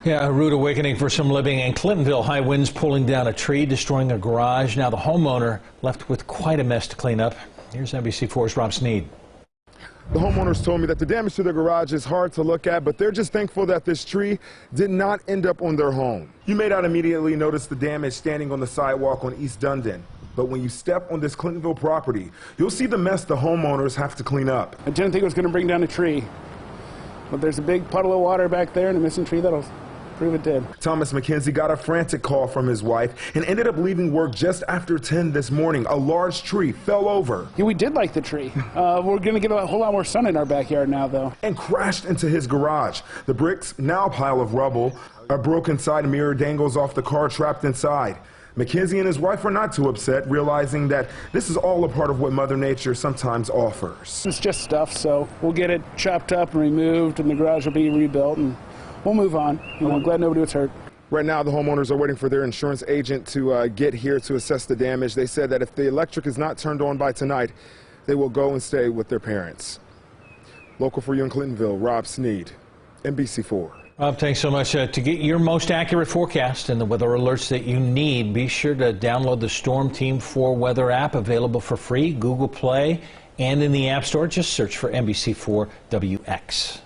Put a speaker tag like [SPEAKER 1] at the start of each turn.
[SPEAKER 1] Yeah, a rude awakening for some living in Clintonville. High winds pulling down a tree, destroying a garage. Now the homeowner left with quite a mess to clean up. Here's NBC4's Rob Sneed.
[SPEAKER 2] The homeowners told me that the damage to their garage is hard to look at, but they're just thankful that this tree did not end up on their home. You may not immediately notice the damage standing on the sidewalk on East Dundon, but when you step on this Clintonville property, you'll see the mess the homeowners have to clean up.
[SPEAKER 3] I didn't think it was going to bring down a tree, but there's a big puddle of water back there and a missing tree that'll prove it did. Thomas
[SPEAKER 2] McKenzie got a frantic call from his wife and ended up leaving work just after 10 this morning. A large tree fell over.
[SPEAKER 3] Yeah, we did like the tree. We're going to get a whole lot more sun in our backyard now, though.
[SPEAKER 2] And crashed into his garage. The bricks, now a pile of rubble. A broken side mirror dangles off the car trapped inside. McKenzie and his wife are not too upset, realizing that this is all a part of what Mother Nature sometimes offers.
[SPEAKER 3] It's just stuff, so we'll get it chopped up and removed, and the garage will be rebuilt, and we'll move on. I'm glad nobody was hurt.
[SPEAKER 2] Right now, the homeowners are waiting for their insurance agent to get here to assess the damage. They said that if the electric is not turned on by tonight, they will go and stay with their parents. Local for you in Clintonville, Rob Sneed, NBC4.
[SPEAKER 1] Rob, thanks so much. To get your most accurate forecast and the weather alerts that you need, be sure to download the Storm Team 4 weather app, available for free, Google Play, and in the App Store. Just search for NBC4 WX.